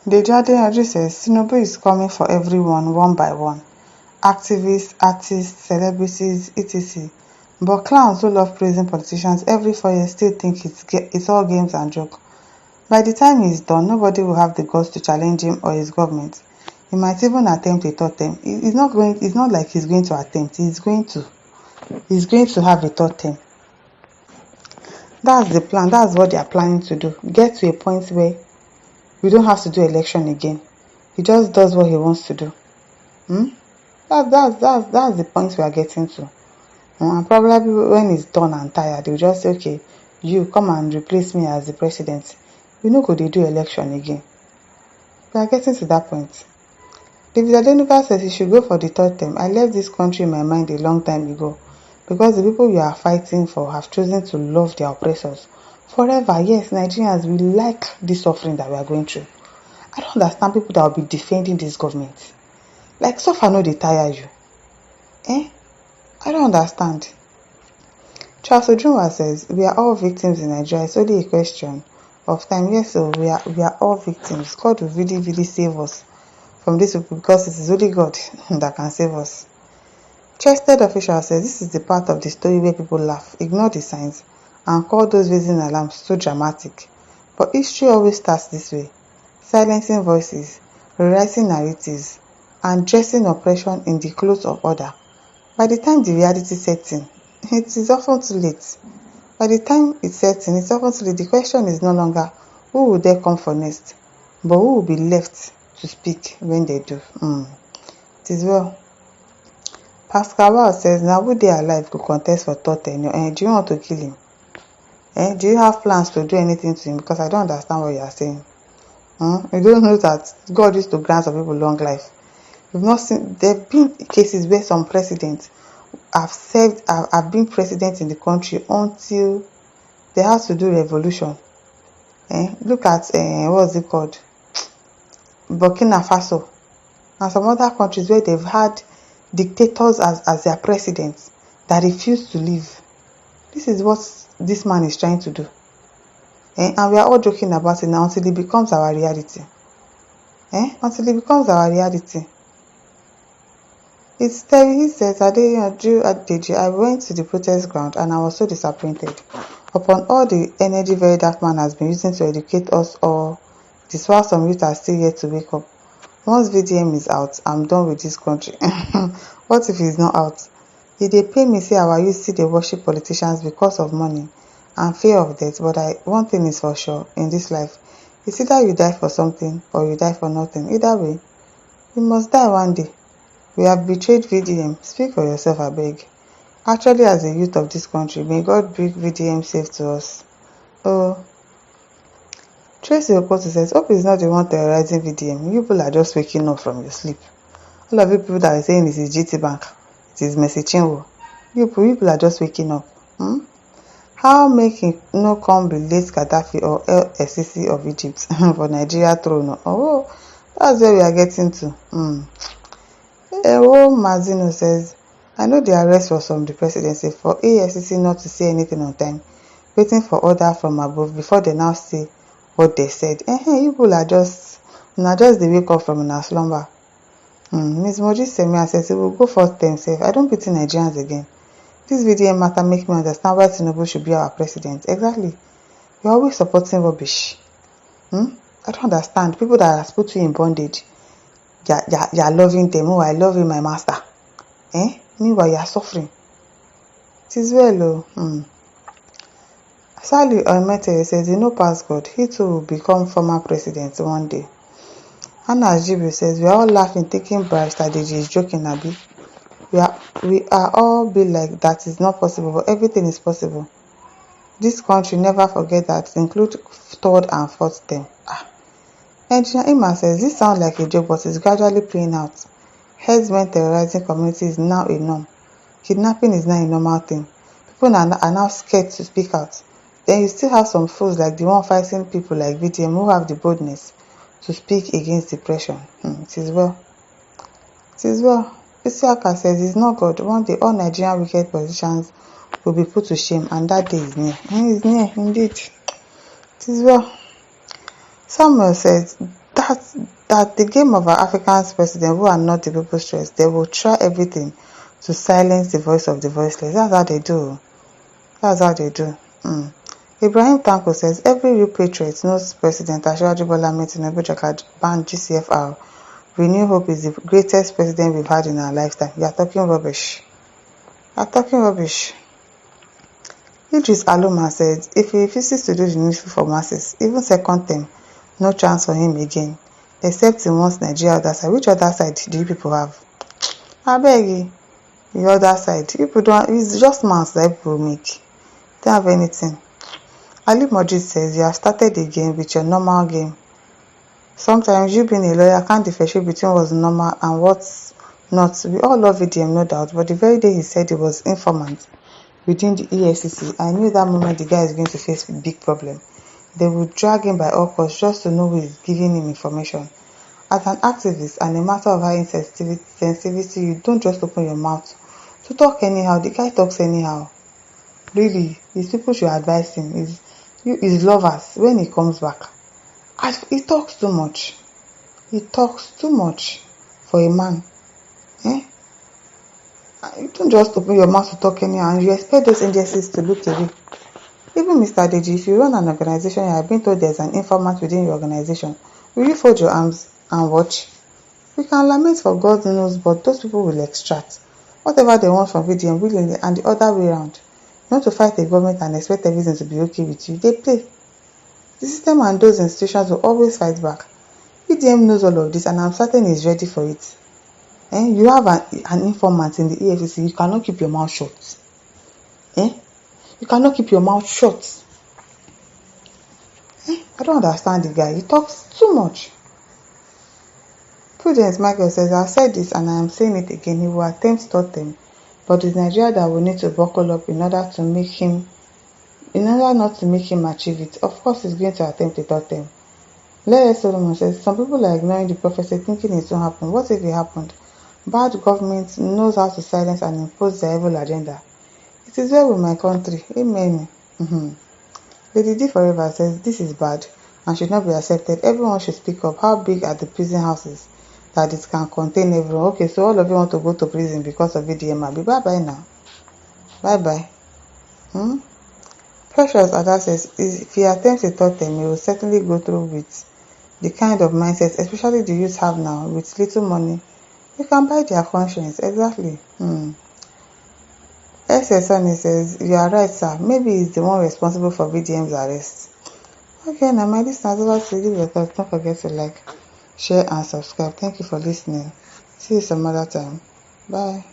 Adeyanju says Tinubu is coming for everyone one by one. Activists, artists, celebrities, etc. But clowns who love praising politicians every 4 years still think it's all games and joke. By the time he's done, nobody will have the guts to challenge him or his government. He might even attempt a third term. It's not like he's going to attempt. He's going to have a third term. That's the plan. That's what they are planning to do. Get to a point where we don't have to do election again. He just does what he wants to do. That's the point we are getting to. And probably when he's done and tired, they'll just say, okay, you come and replace me as the president. We no go dey do election again. We are getting to that point. David Adenuga says he should go for the third term. I left this country in my mind a long time ago because the people we are fighting for have chosen to love their oppressors forever. Yes, Nigerians, we like this suffering that we are going through. I don't understand people that will be defending this government. Like, suffer no dey tire you. I don't understand. Charles Ojunwa says, we are all victims in Nigeria. It's only a question of time. Yes, so we are all victims. God will really, really save us from this because it is only God that can save us. Chested official says, this is the part of the story where people laugh, ignore the signs, and call those raising alarms so dramatic. But history always starts this way, silencing voices, rewriting narratives, and dressing oppression in the clothes of order. By the time the reality sets in, it is often too late. By the time it sets in, it's often too late. The question is no longer who will dare come for next, but who will be left to speak when they do. It is well. Pascal Wao says, now who dey alive could contest for third tenure? Do you want to kill him? Do you have plans to do anything to him? Because I don't understand what you are saying. You don't know that God used to grant some people long life. We've not seen, there have been cases where some presidents have been president in the country until they had to do revolution. Look at what's it called? Burkina Faso and some other countries where they've had dictators as their presidents that refuse to leave. This is what this man is trying to do. And we are all joking about it now until it becomes our reality. Until it becomes our reality. It's Terry, he says, Adeyanju, I went to the protest ground and I was so disappointed upon all the energy very dark man has been using to educate us all. This while some youth are still yet to wake up. Once VDM is out, I'm done with this country. What if he's not out? If they pay me say our youth see they worship politicians because of money and fear of death, but one thing is for sure in this life, it's either you die for something or you die for nothing. Either way, you must die one day. We have betrayed VDM. Speak for yourself, I beg. Actually, as a youth of this country, may God bring VDM safe to us. Oh, Tracy Okoto says, hope is not the one terrorizing VDM. You people are just waking up from your sleep. All of you people that are saying this is GT Bank, it is Mercy Chinwo. You people are just waking up. How make it no come relate Gaddafi or LSCC of Egypt for Nigeria throne? Oh, that's where we are getting to. Ewo Mazino says, I know the arrest was from the presidency for AFCC not to say anything on time, waiting for order from above before they now say what they said. You people are just they wake up from a slumber. Ms. Moji Semia says, it will go for themselves. I don't pity Nigerians again. This VDM matter make me understand why Tinubu should be our president. Exactly. You're always supporting rubbish. I don't understand. People that are put you in bondage, you're loving them. Oh, I love you, my master. Meanwhile, you're suffering. It is well, Sally Oemete says, he no pass God. He too will become former president one day. Anna Ajibu says, we are all laughing, taking bribes that Deji is joking, Abi. We are all be like, that is not possible, but everything is possible. This country never forget that, include third and fourth term. Engineer Ima says, this sounds like a joke, but it's gradually playing out. Headsmen terrorizing communities is now a norm. Kidnapping is now a normal thing. People are now scared to speak out. Then you still have some fools like the one fighting people like VTM who have the boldness to speak against depression. It is well. It is well. Isiaka says, it's not God. One day all Nigerian wicked politicians will be put to shame, and that day is near. It is near, indeed. It is well. Samuel says, that the game of our African president who are not the people's choice, they will try everything to silence the voice of the voiceless. That's how they do. That's how they do. Ibrahim Tanko says every real patriot knows President Asiwaju Bola Ahmed Tinubu had banned GCFR. Renew Hope is the greatest president we've had in our lifetime. You are talking rubbish. You are talking rubbish. Idris Aluma said if he refuses to do the needful for masses, even second term, no chance for him again. Except he wants Nigeria other side. Which other side do you people have? Abeg, the other side. People don't. It's just mouths that people make. Don't have anything. Ali Modrid says you have started again with your normal game. Sometimes you being a lawyer can't differentiate between what's normal and what's not. We all love VDM, no doubt, but the very day he said he was informant within the EFCC, I knew that moment the guy is going to face a big problem. They would drag him by all costs just to know who is giving him information. As an activist and a matter of high sensitivity, you don't just open your mouth to talk anyhow. The guy talks anyhow. Really, these people should advise him. His lovers when he comes back. He talks too much. He talks too much for a man. You don't just open your mouth to talk anyhow and you expect those agencies to look away. Even Mr. Deji, if you run an organization and you have been told there's an informant within your organization, will you fold your arms and watch? We can lament for God knows, but those people will extract whatever they want from VDM willingly, and the other way around. You want to fight a government and expect everything to be okay with you. They play. The system and those institutions will always fight back. VDM knows all of this and I'm certain he's ready for it. You have an informant in the EFCC, you cannot keep your mouth shut. You cannot keep your mouth shut. I don't understand the guy. He talks too much. Prudence Michael says, I've said this and I am saying it again. He will attempt third term, but it's Nigeria that will need to buckle up in order not to make him achieve it. Of course, he's going to attempt a third term. Larry Solomon says, some people are ignoring the prophecy thinking it won't happen. What if it happened? Bad government knows how to silence and impose their evil agenda. It is well with my country. Amen. Lady D Forever says, this is bad and should not be accepted. Everyone should speak up. How big are the prison houses that it can contain everyone? Okay, so all of you want to go to prison because of VDM. Bye-bye now. Bye-bye. Precious Ada says, if he attempts a third term, he will certainly go through with the kind of mindset, especially the youth have now, with little money. You can buy their conscience. Exactly. SSN says, you are right, sir. Maybe he's the one responsible for VDM's arrest. Okay, now my listeners, over to leave your thoughts. Don't forget to like, share, and subscribe. Thank you for listening. See you some other time. Bye.